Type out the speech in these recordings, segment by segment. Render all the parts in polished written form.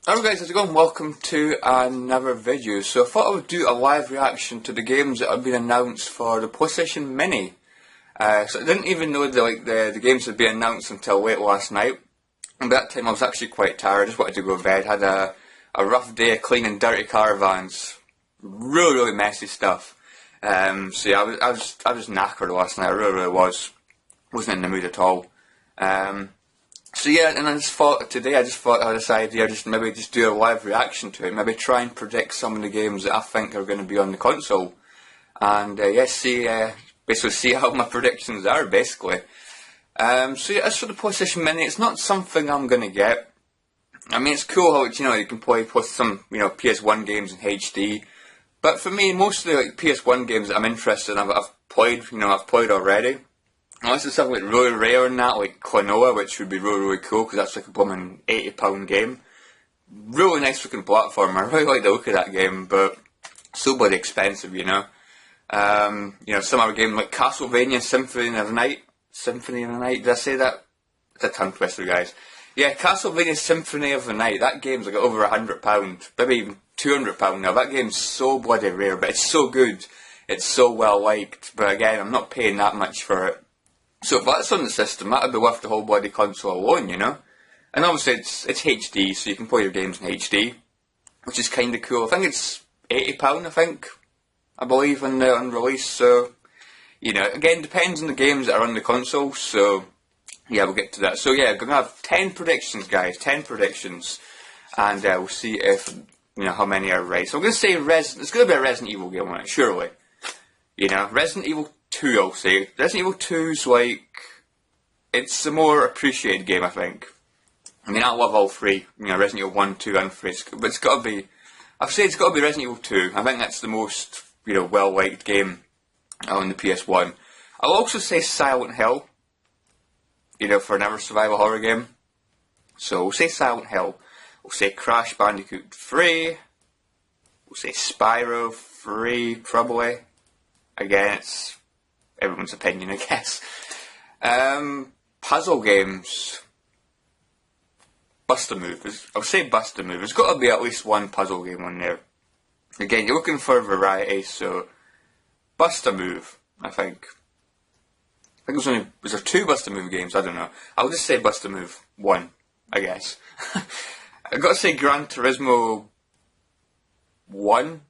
Hello guys, how's it going? Welcome to another video. So I thought I would do a live reaction to the games that have been announced for the PlayStation Mini. So I didn't even know the games had been announced until late last night. And by that time I was actually quite tired, I just wanted to go to bed. Had a rough day of cleaning dirty caravans. Really messy stuff. So yeah, I was knackered last night, I really was. Wasn't in the mood at all. So yeah, and I just thought I had this idea, maybe do a live reaction to it, maybe try and predict some of the games that I think are going to be on the console, and basically see how my predictions are, basically. So yeah, as for the PlayStation Mini, it's not something I'm going to get. I mean, it's cool how you can play some PS1 games in HD, but for me, most of the PS1 games that I'm interested in, I've played already. Unless it's something really rare in that, like Klonoa, which would be really cool, because that's like a blooming £80 game. Really nice looking platform, I really like the look of that game, but so bloody expensive, some other game like Castlevania Symphony of the Night, did I say that? It's a tongue twister, guys. Yeah, Castlevania Symphony of the Night, that game's like over £100, maybe even £200 now. That game's so bloody rare, but it's so good, it's so well liked, but again, I'm not paying that much for it. So if that's on the system, that would be worth the whole bloody console alone, And obviously it's HD, so you can play your games in HD, which is kind of cool. I think it's £80, I believe, on release. So, again, depends on the games that are on the console. So, yeah, we'll get to that. So, yeah, I'm going to have 10 predictions, guys, 10 predictions. And we'll see if, how many are right. So I'm going to say it's going to be a Resident Evil game on it, surely. Resident Evil 2, I'll say. Resident Evil 2's it's a more appreciated game, I think. I mean, I love all three, Resident Evil 1, 2 and 3, but it's got to be, I've said it's got to be Resident Evil 2. I think that's the most, well-liked game on the PS1. I'll also say Silent Hill, for another survival horror game. So we'll say Silent Hill. We'll say Crash Bandicoot 3. We'll say Spyro 3, probably. Again, it's everyone's opinion, I guess. Puzzle games. Bust-A-Move. I'll say Bust-A-Move. There's got to be at least one puzzle game on there. Again, you're looking for variety, so Bust-A-Move, I think. Was there two Bust-A-Move games? I don't know. I'll just say Bust-A-Move 1, I guess. I've got to say Gran Turismo 1.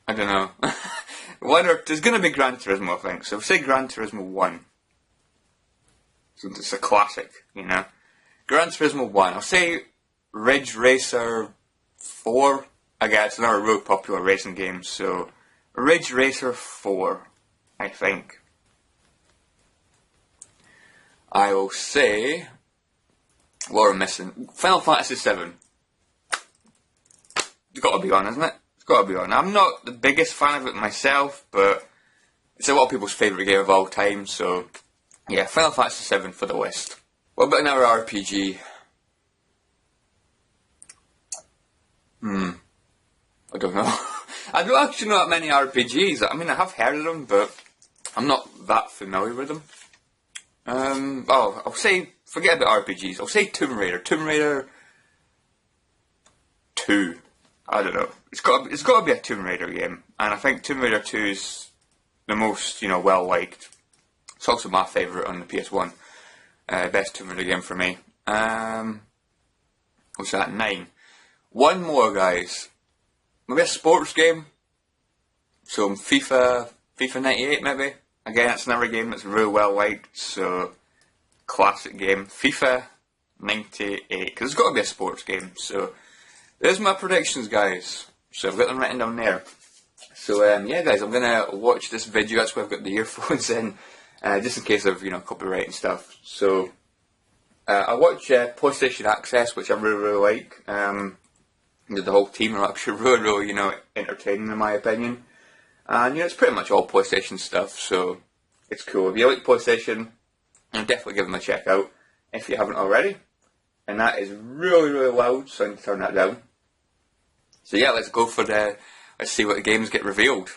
I don't know. There's going to be Gran Turismo, I think. So say Gran Turismo 1. So it's a classic, Gran Turismo 1. I'll say Ridge Racer 4. Again, it's another real popular racing game. So Ridge Racer 4, I think. I will say, what am I missing? Final Fantasy 7. It's got to be on, isn't it? Got to be on. I'm not the biggest fan of it myself, but it's a lot of people's favourite game of all time, so yeah, Final Fantasy 7 for the list. What about another RPG? I don't know. I don't actually know that many RPGs. I mean, I have heard of them, but I'm not that familiar with them. I'll say, forget about RPGs, I'll say Tomb Raider. Tomb Raider 2. I don't know. It's got to be a Tomb Raider game, and I think Tomb Raider 2 is the most, well liked. It's also my favourite on the PS1. Best Tomb Raider game for me. What's that? 9. One more, guys. Maybe a sports game. So FIFA 98, maybe. Again, it's another game that's really well liked. So classic game, FIFA 98. Because it's got to be a sports game. So there's my predictions, guys. So I've got them written down there. So yeah, guys, I'm gonna watch this video. That's why I've got the earphones in, just in case of copyright and stuff. So I watch PlayStation Access, which I really like. The whole team are actually really entertaining in my opinion. And it's pretty much all PlayStation stuff. So it's cool. If you like PlayStation, definitely give them a check out if you haven't already. And that is really loud, so I need to turn that down. So yeah, let's see what the games get revealed.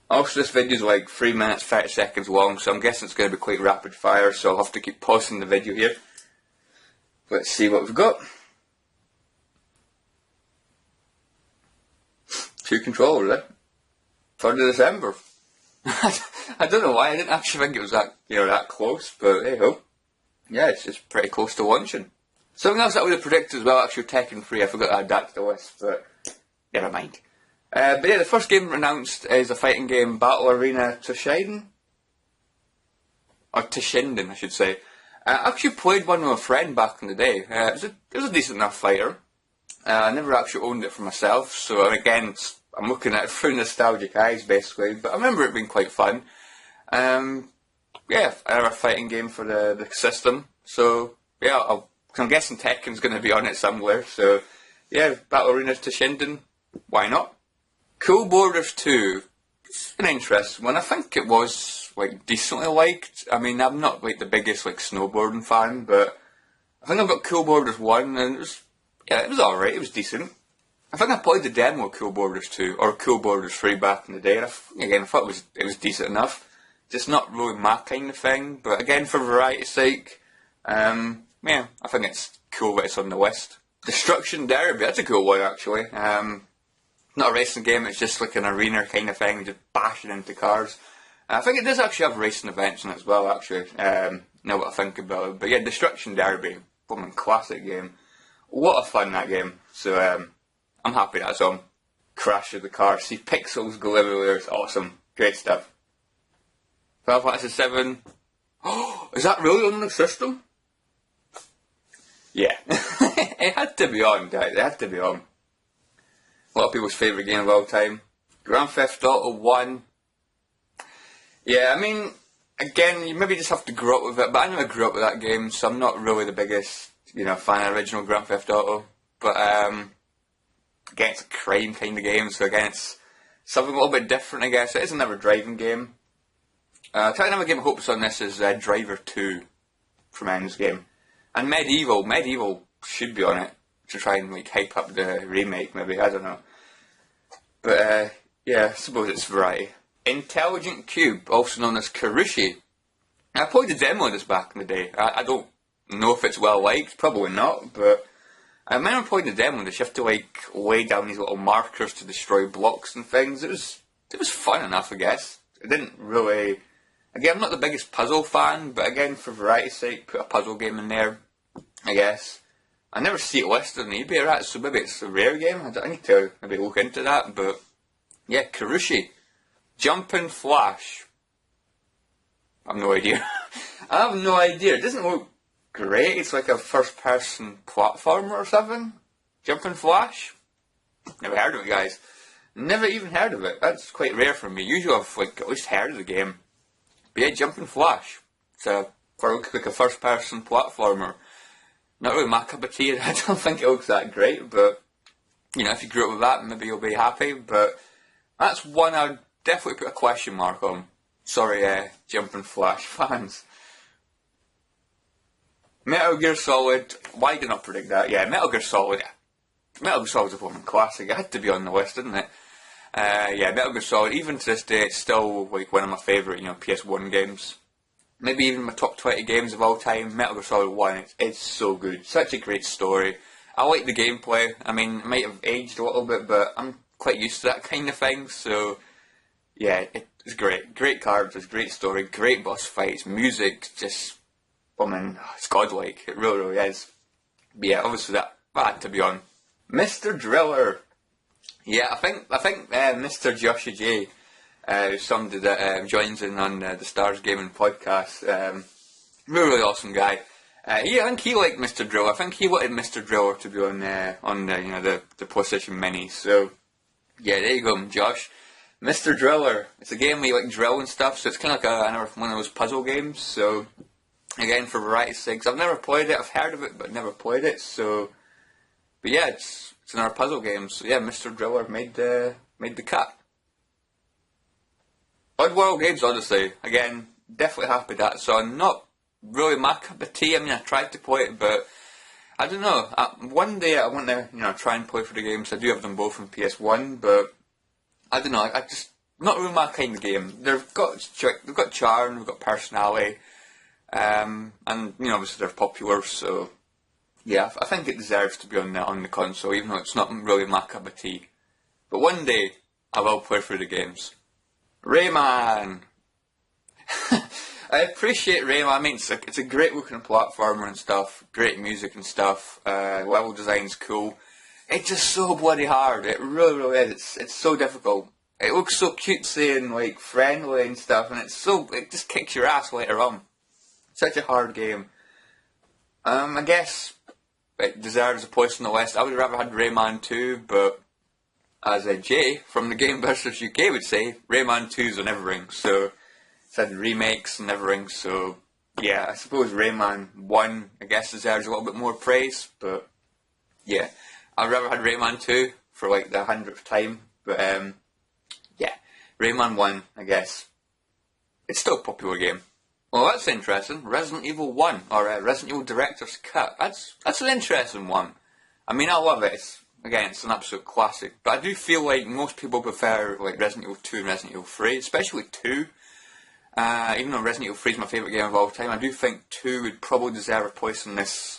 Also, this video is like 3 minutes 30 seconds long, so I'm guessing it's going to be quite rapid fire, so I'll have to keep pausing the video here. Let's see what we've got. 2 controllers, eh? 3rd of December. I don't know why, I didn't actually think it was that close, but hey ho. Yeah, it's just pretty close to launching. Something else that I would have predicted as well, actually Tekken 3, I forgot to add that to the list, but never mind. But yeah, the first game announced is a fighting game, Battle Arena Toshinden? Or Toshinden, I should say. I actually played one with a friend back in the day. It was a decent enough fighter. I never actually owned it for myself, so again, I'm looking at it through nostalgic eyes basically, but I remember it being quite fun. Yeah, another fighting game for the system, so yeah, I'm guessing Tekken's going to be on it somewhere, so yeah, Battle Arena Toshinden, why not? Cool Borders 2, it's an interesting one. I think it was decently liked. I mean, I'm not the biggest snowboarding fan, but I think I've got Cool Borders 1 and it was alright, it was decent. I think I played the demo of Cool Borders 2 or Cool Borders 3 back in the day, and I thought it was decent enough. Just not really my kind of thing, but again, for variety's sake, yeah, I think it's cool that it's on the list. Destruction Derby, that's a cool one actually. Not a racing game, it's just an arena kind of thing, just bashing into cars. I think it does actually have racing events in it as well, actually, now that I think about it. But yeah, Destruction Derby, classic game. A lot of fun, that game. So I'm happy that's on. Crash through the car, see pixels go everywhere, it's awesome. Great stuff. Final Fantasy 7. Oh, is that really on the system? Yeah. It had to be on, guys. It had to be on. A lot of people's favourite game of all time. Grand Theft Auto 1. Yeah, I mean, again, you maybe just have to grow up with it, but I never grew up with that game, so I'm not really the biggest, fan of original Grand Theft Auto. But, again, it's a crime kind of game, so again, it's something a little bit different, I guess. It is another driving game. Another game I hope is on this is Driver 2 from End's game. And Medieval. Medieval should be on it to try and hype up the remake, maybe, I don't know. But, yeah, I suppose it's variety. Intelligent Cube, also known as Karushi. I played the demo of this back in the day. I don't know if it's well liked, probably not, but I remember playing the demo and you have to lay down these little markers to destroy blocks and things. It was fun enough, I guess. It didn't really... Again, I'm not the biggest puzzle fan, but again, for variety's sake, put a puzzle game in there, I guess. I never see it listed on eBay or that, so maybe it's a rare game. I need to maybe look into that, but yeah, Karushi. Jumpin' Flash. I have no idea. I have no idea. It doesn't look great. It's like a first-person platformer or something. Jumpin' Flash. Never heard of it, guys. Never even heard of it. That's quite rare for me. Usually I've at least heard of the game. But yeah, Jumpin' Flash. So for a first-person platformer. Not really my cup of tea. I don't think it looks that great, but if you grew up with that, maybe you'll be happy. But that's one I'd definitely put a question mark on. Sorry, Jumpin' Flash fans. Metal Gear Solid. Why did I not predict that? Yeah, Metal Gear Solid. Yeah. Metal Gear Solid's a fucking classic. It had to be on the list, didn't it? Yeah, Metal Gear Solid. Even to this day, it's still one of my favourite, PS1 games. Maybe even my top 20 games of all time. Metal Gear Solid 1. It's so good. Such a great story. I like the gameplay. I mean, it might have aged a little bit, but I'm quite used to that kind of thing. So, yeah, it's great. Great characters, great story, great boss fights, music, just, it's godlike. It really, really is. But yeah, obviously that had to be on. Mr. Driller. Yeah, I think Mr. Joshua J, somebody that joins in on the Stars Gaming podcast, really awesome guy. I think he liked Mr. Driller. I think he wanted Mr. Driller to be on the PlayStation Mini. So yeah, there you go, Josh. Mr. Driller. It's a game where you drill and stuff. So it's kind of like another one of those puzzle games. So again, for variety's sake, I've never played it. I've heard of it, but never played it. So, but yeah, it's another puzzle game. So yeah, Mr. Driller made the cut. Oddworld Games Odyssey. Again, definitely happy that's on. Not really my cup of tea. I mean, I tried to play it, but I don't know. One day I want to, try and play for the games. I do have them both on PS1, but I don't know. I just not really my kind of game. They've got charm, they've got personality, and obviously they're popular. So yeah, I think it deserves to be on the console, even though it's not really my cup of tea. But one day I will play through the games. Rayman! I appreciate Rayman. I mean, it's a great looking platformer and stuff, great music and stuff, level design's cool. It's just so bloody hard, it really, really is. It's so difficult. It looks so cutesy and like friendly and stuff, and it just kicks your ass later on. Such a hard game. I guess it deserves a place on the list. I would have rather had Rayman 2, but as a Jay from the Game Busters UK would say, Rayman 2's on everything, so it's had remakes and everything, so yeah, I suppose Rayman 1, I guess, deserves a little bit more praise, but yeah, I'd rather had Rayman 2 for like the 100th time, but yeah, Rayman 1, I guess, it's still a popular game. Well, that's interesting. Resident Evil 1, or Resident Evil Director's Cut. That's an interesting one. I mean, I love it. It's an absolute classic. But I do feel like most people prefer like Resident Evil 2 and Resident Evil 3, especially 2. Even though Resident Evil 3 is my favourite game of all time, I do think 2 would probably deserve a place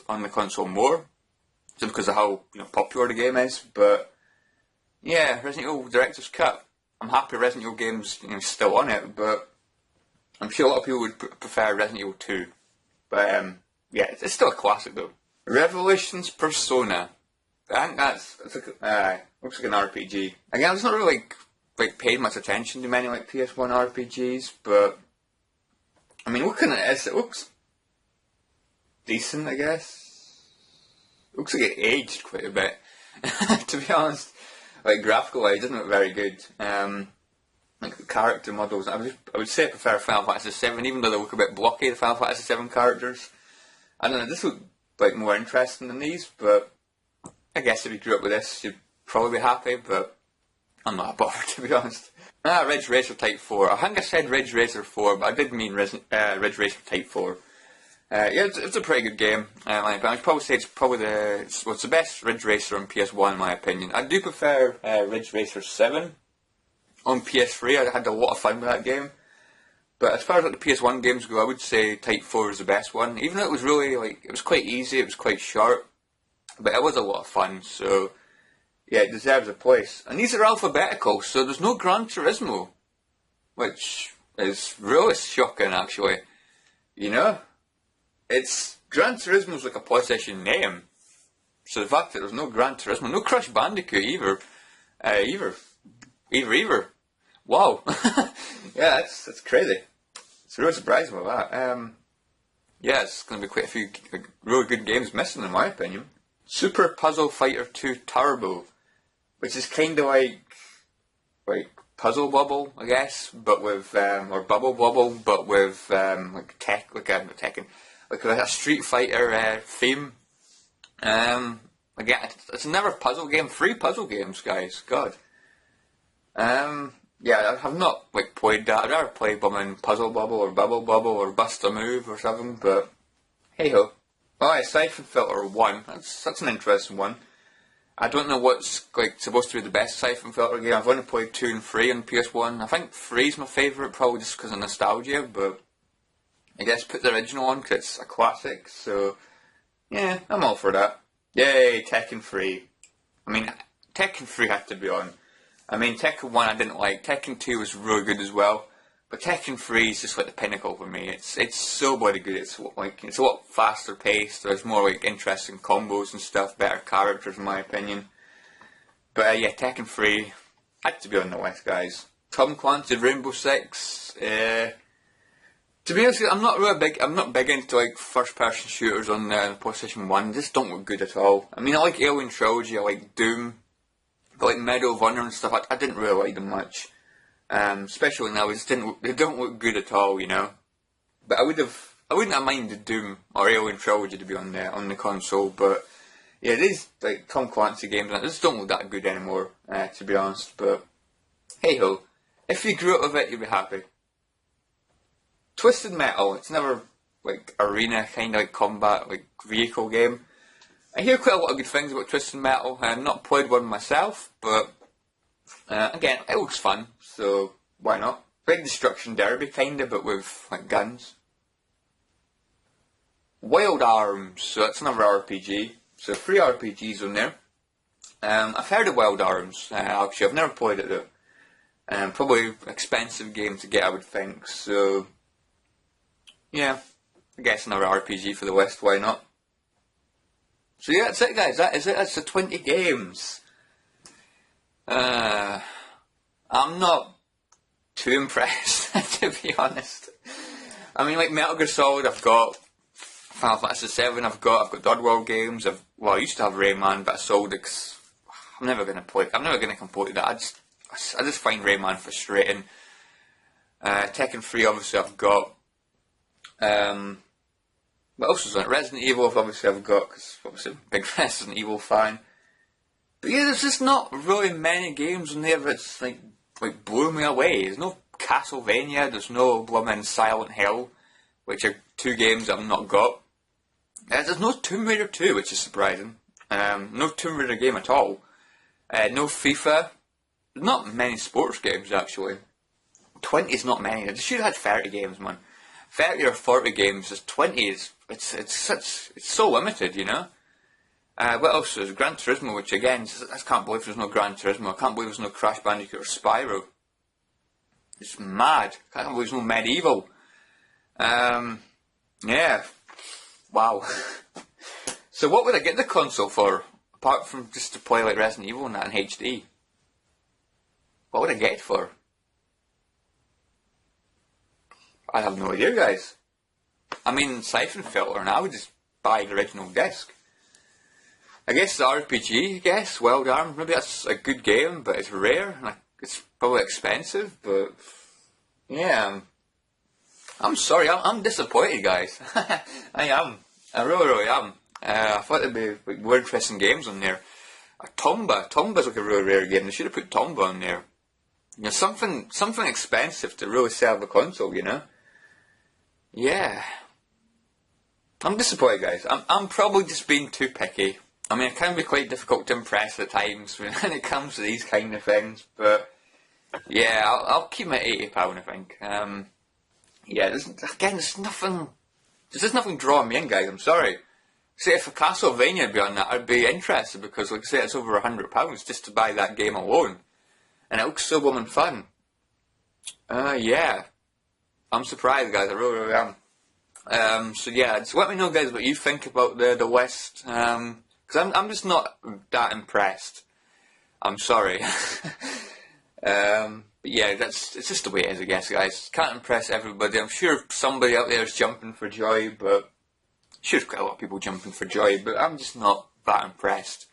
on the console more, just because of how popular the game is. But yeah, Resident Evil Director's Cut. I'm happy Resident Evil games still on it, but I'm sure a lot of people would prefer Resident Evil 2. But yeah, it's still a classic though. Revelations Persona. I think looks like an RPG. Again, I was not really like paid much attention to many like PS1 RPGs, but I mean, looking at this, it looks decent, I guess. Looks like it aged quite a bit, to be honest. Like graphical wise, it doesn't look very good. Like the character models, I would say I prefer Final Fantasy VII, even though they look a bit blocky, the Final Fantasy VII characters. I don't know, this look like more interesting than these, but I guess if you grew up with this, you'd probably be happy, but I'm not bothered, to be honest. Ridge Racer Type 4. I think I said Ridge Racer 4, but I did mean Ridge Racer Type 4. Yeah, it's a pretty good game. I'd probably say it's the best Ridge Racer on PS1 in my opinion. I do prefer Ridge Racer 7 on PS3. I had a lot of fun with that game. But as far as like the PS1 games go, I would say Type 4 is the best one. Even though it was really it was quite easy, it was quite short. But it was a lot of fun, so yeah, it deserves a place. And these are alphabetical, so there's no Gran Turismo, which is really shocking actually. It's Gran Turismo's like a PlayStation name, so the fact that there's no Gran Turismo, no Crash Bandicoot either. Wow, yeah, that's crazy. It's really surprising with that. Yeah, it's going to be quite a few really good games missing in my opinion. Super Puzzle Fighter 2 Turbo, which is kind of like Puzzle Bubble, I guess, but with or Bubble Bubble, but with like a Street Fighter theme. Again, it's another puzzle game. 3 puzzle games, guys. God. Yeah, I have not played that. I've never played Puzzle Bubble or Bubble Bubble or Bust a Move or something, but hey ho. Alright, Siphon Filter 1. That's an interesting one. I don't know what's supposed to be the best Siphon Filter game. I've only played 2 and 3 on PS1. I think 3 is my favourite, probably just because of nostalgia, but I guess put the original on because it's a classic, so yeah, I'm all for that. Yay, Tekken 3. I mean, Tekken 3 had to be on. I mean, Tekken 1 I didn't like, Tekken 2 was really good as well, but Tekken 3 is just like the pinnacle for me. It's so bloody good. It's a lot faster paced. There's more interesting combos and stuff, better characters in my opinion. But yeah, Tekken 3 had to be on the list, guys. Tom Clancy Rainbow Six. To be honest, I'm not big into first person shooters on the PlayStation 1. They just don't look good at all. I mean, I like Alien Trilogy, I like Doom, but Medal of Honor and stuff, I didn't really like them much. Especially now, they don't look good at all, But I wouldn't have minded Doom or Alien Trilogy to be on the console, but yeah, these Tom Clancy games, they just don't look that good anymore, to be honest. But hey ho, if you grew up with it, you'll be happy. Twisted Metal, it's another arena kind of combat vehicle game. I hear quite a lot of good things about Twisted Metal. I've not played one myself, but again, it looks fun, so why not? Like Destruction Derby kinda, but with guns. Wild Arms, so that's another RPG. So 3 RPGs on there. I've heard of Wild Arms, actually, I've never played it though. Probably expensive game to get, I would think. So, yeah, I guess another RPG for the West, why not? So yeah, that's it guys, that is it, that's the 20 games. I'm not too impressed, to be honest. I mean, like Metal Gear Solid, I've got Final Fantasy 7, I've got the Oddworld games, I used to have Rayman, but I sold it 'cause I'm never going to complete that. I just find Rayman frustrating. Tekken 3, obviously, I've got. What else was on it? Resident Evil, obviously, I've got, because obviously, I'm a big Resident Evil fan. But yeah, there's just not really many games on there that's like blew me away. There's no Castlevania, there's no blooming Silent Hill, which are two games I've not got. There's no Tomb Raider 2, which is surprising. No Tomb Raider game at all. No FIFA. Not many sports games, actually. 20 is not many. They should have had 30 games, man. 30 or 40 games. Just 20 is it's so limited, you know. What else? There's Gran Turismo, which again, I can't believe there's no Gran Turismo. I can't believe there's no Crash Bandicoot or Spyro. It's mad. I can't believe there's no Medieval. Yeah. Wow. So what would I get the console for? Apart from just to play like Resident Evil and that in HD. What would I get it for? I have no idea, guys. I mean, Siphon Filter, and I would just buy the original disc. I guess the RPG, I guess, Wild Arms, maybe that's a good game, but it's rare, and it's probably expensive, but yeah. I'm sorry, I'm disappointed, guys. I am. I really, really am. I thought there'd be like, more interesting games on there. Tomba's like a really rare game. They should have put Tomba on there. You know, something expensive to really sell the console, you know? Yeah. I'm disappointed, guys. I'm probably just being too picky. I mean, it can be quite difficult to impress at times when it comes to these kind of things, but yeah, I'll keep my £80, I think. Yeah, there's just nothing drawing me in, guys. I'm sorry. Say if a Castlevania would be on that, I'd be interested because, like I say, it's over £100 just to buy that game alone, and it looks so blooming fun. Yeah, I'm surprised, guys. I really, really am. So yeah, just let me know, guys, what you think about the West. Because I'm just not that impressed. I'm sorry. But yeah, it's just the way it is, I guess, guys. Can't impress everybody. I'm sure somebody out there is jumping for joy, but sure, there's quite a lot of people jumping for joy, but I'm just not that impressed.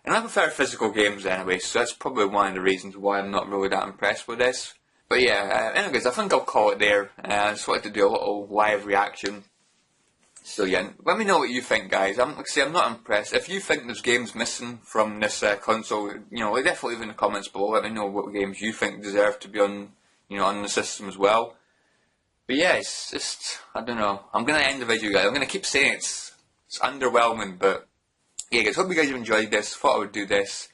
And I prefer physical games anyway, so that's probably one of the reasons why I'm not really that impressed with this. But yeah, anyways, I think I'll call it there. I just wanted to do a little live reaction. So yeah, let me know what you think, guys. Like I say, I'm not impressed. If you think there's games missing from this console, you know, definitely leave in the comments below. Let me know what games you think deserve to be on, you know, on the system as well. But yeah, it's just, I don't know. I'm gonna end the video, guys. I'm gonna keep saying it's underwhelming, but yeah, guys. Hope you guys have enjoyed this. Thought I would do this,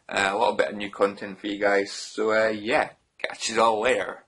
a little bit of new content for you guys. So yeah, catch you all later.